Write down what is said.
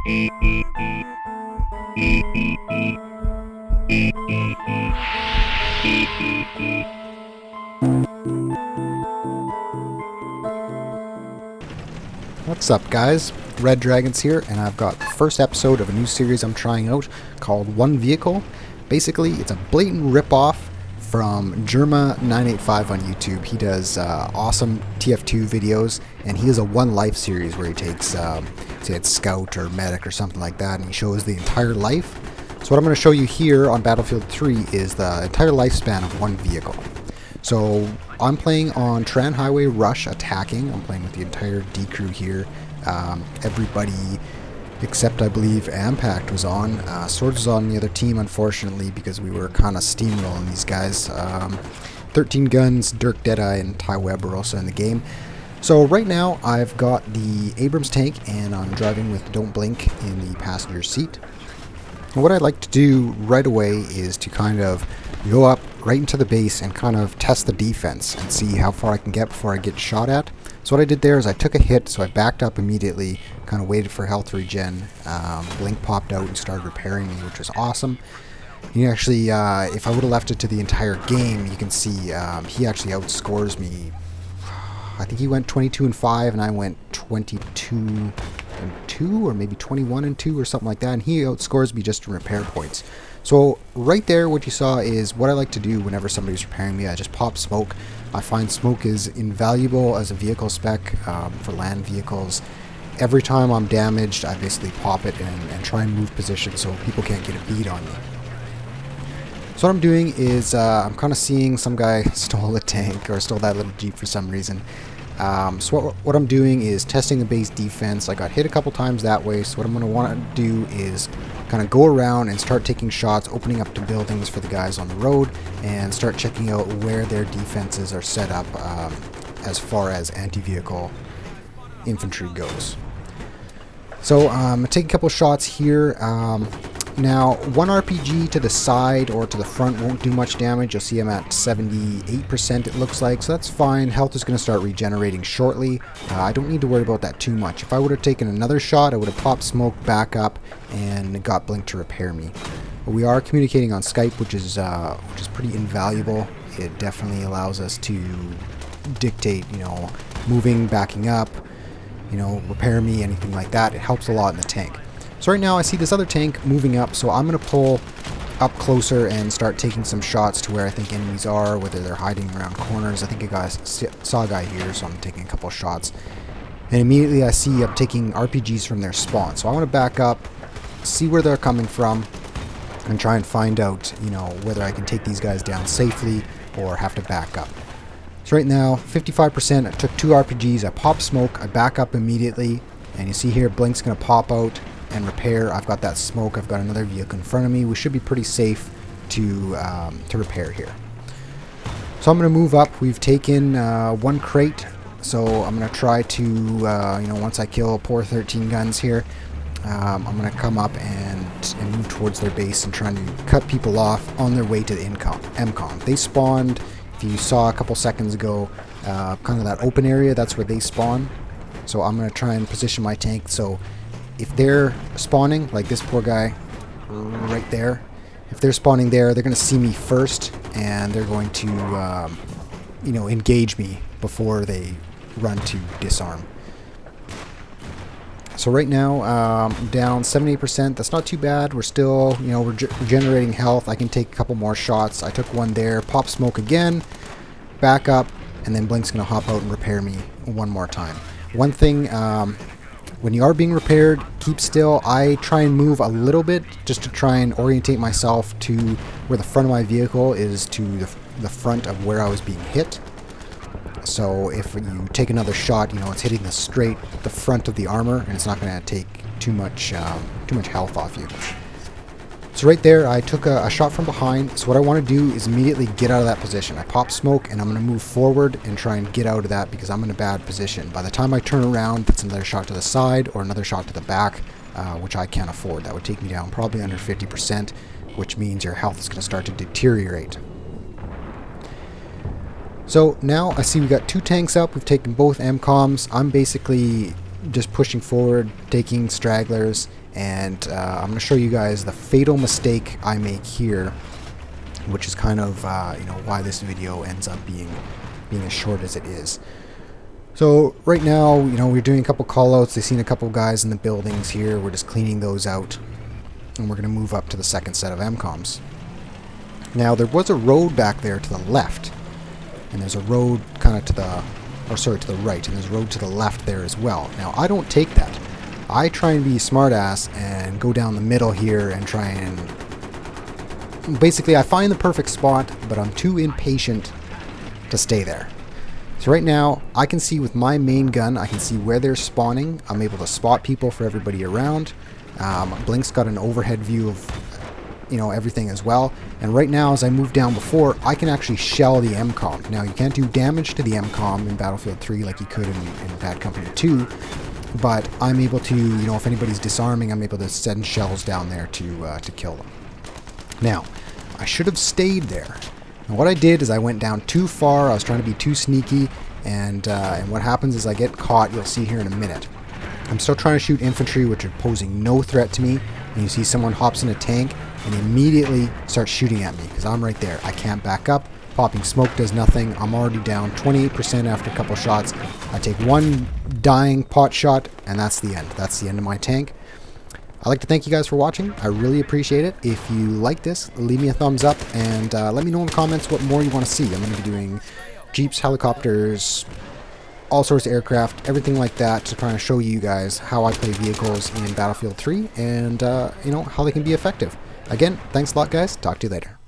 What's up, guys? Red Dragons here, and I've got the first episode of a new series I'm trying out called One Vehicle. Basically, it's a blatant ripoff from Germa985 on YouTube. He does awesome TF2 videos, and he has a One Life series where he takes, say it's Scout or Medic or something like that, and he shows the entire life. So what I'm going to show you here on Battlefield 3 is the entire lifespan of one vehicle. So I'm playing on Tran Highway Rush attacking. I'm playing with the entire D crew here. Everybody except, I believe, Ampact was on. Swords was on the other team, unfortunately, because we were kind of steamrolling these guys. 13 Guns, Dirk Deadeye, and Ty Webb are also in the game. So right now I've got the Abrams tank, and I'm driving with Don't Blink in the passenger seat. And what I'd like to do right away is to kind of go up right into the base and kind of test the defense and see how far I can get before I get shot at. So what I did there is I took a hit, so I backed up immediately, kind of waited for health regen. Blink popped out and started repairing me, which was awesome. He actually, if I would have left it to the entire game, you can see he actually outscores me. I think he went 22-5 and I went 22-2 or maybe 21-2 or something like that, and he outscores me just in repair points. So right there, what you saw is what I like to do whenever somebody's repairing me. I just pop smoke. I find smoke is invaluable as a vehicle spec for land vehicles. Every time I'm damaged, I basically pop it and try and move position so people can't get a bead on me. So what I'm doing is I'm kind of seeing some guy stole a tank or stole that little Jeep for some reason. So what I'm doing is testing the base defense. I got hit a couple times that way, so what I'm going to want to do is kind of go around and start taking shots, opening up the buildings for the guys on the road, and start checking out where their defenses are set up as far as anti-vehicle infantry goes. So I'm going to take a couple shots here. Now, one RPG to the side or to the front won't do much damage. You'll see I'm at 78% it looks like, so that's fine. Health is going to start regenerating shortly. I don't need to worry about that too much. If I would have taken another shot, I would have popped smoke back up and got Blink to repair me. But we are communicating on Skype, which is pretty invaluable. It definitely allows us to dictate, moving, backing up, repair me, anything like that. It helps a lot in the tank. So right now I see this other tank moving up, so I'm going to pull up closer and start taking some shots to where I think enemies are, whether they're hiding around corners. I think saw a guy here, so I'm taking a couple shots. And immediately I see I'm taking RPGs from their spawn. So I want to back up, see where they're coming from, and try and find out, whether I can take these guys down safely or have to back up. So right now, 55%, I took 2 RPGs, I pop smoke, I back up immediately, and you see here Blink's going to pop out and repair. I've got that smoke, I've got another vehicle in front of me. We should be pretty safe to repair here. So I'm going to move up. We've taken 1 crate, so I'm going to try to, once I kill poor 13 Guns here, I'm going to come up and move towards their base and try to cut people off on their way to the MCOM. They spawned, if you saw a couple seconds ago, kind of that open area, that's where they spawn. So I'm going to try and position my tank so if they're spawning, like this poor guy right there, if they're spawning there, they're going to see me first, and they're going to, engage me before they run to disarm. So right now, I'm down 78%. That's not too bad. We're still, we're regenerating health. I can take a couple more shots. I took one there. Pop smoke again. Back up, and then Blink's going to hop out and repair me one more time. One thing, when you are being repaired, keep still. I try and move a little bit just to try and orientate myself to where the front of my vehicle is to the front of where I was being hit. So if you take another shot, it's hitting the front of the armor, and it's not going to take too much health off you. So right there, I took a shot from behind. So what I want to do is immediately get out of that position. I pop smoke, and I'm going to move forward and try and get out of that because I'm in a bad position. By the time I turn around, that's another shot to the side or another shot to the back, which I can't afford. That would take me down probably under 50%, which means your health is going to start to deteriorate. So now I see we got 2 tanks up. We've taken both MCOMs. I'm basically just pushing forward, taking stragglers, and I'm going to show you guys the fatal mistake I make here, which is kind of why this video ends up being as short as it is. So right now, we're doing a couple callouts. They've seen a couple guys in the buildings here. We're just cleaning those out, and we're going to move up to the second set of MCOMs. Now there was a road back there to the left, and there's a road kind of to the right, and there's a road to the left there as well. Now I don't take that. I try and be smartass and go down the middle here and try and basically I find the perfect spot, but I'm too impatient to stay there. So right now I can see with my main gun, I can see where they're spawning. I'm able to spot people for everybody around. Blink's got an overhead view of everything as well. And right now, as I moved down before, I can actually shell the MCOM. Now, you can't do damage to the MCOM in Battlefield 3 like you could in Bad Company 2, but I'm able to, if anybody's disarming, I'm able to send shells down there to kill them. Now, I should have stayed there. And what I did is I went down too far. I was trying to be too sneaky, and what happens is I get caught. You'll see here in a minute. I'm still trying to shoot infantry, which are posing no threat to me, and you see someone hops in a tank and immediately starts shooting at me because I'm right there. I can't back up. Popping smoke does nothing. I'm already down 28% after a couple shots. I take one dying pot shot, and that's the end. That's the end of my tank. I'd like to thank you guys for watching. I really appreciate it. If you like this, leave me a thumbs up, and let me know in the comments what more you want to see. I'm going to be doing jeeps, helicopters, all sorts of aircraft, everything like that, to try and show you guys how I play vehicles in Battlefield 3 and how they can be effective. Again, thanks a lot, guys. Talk to you later.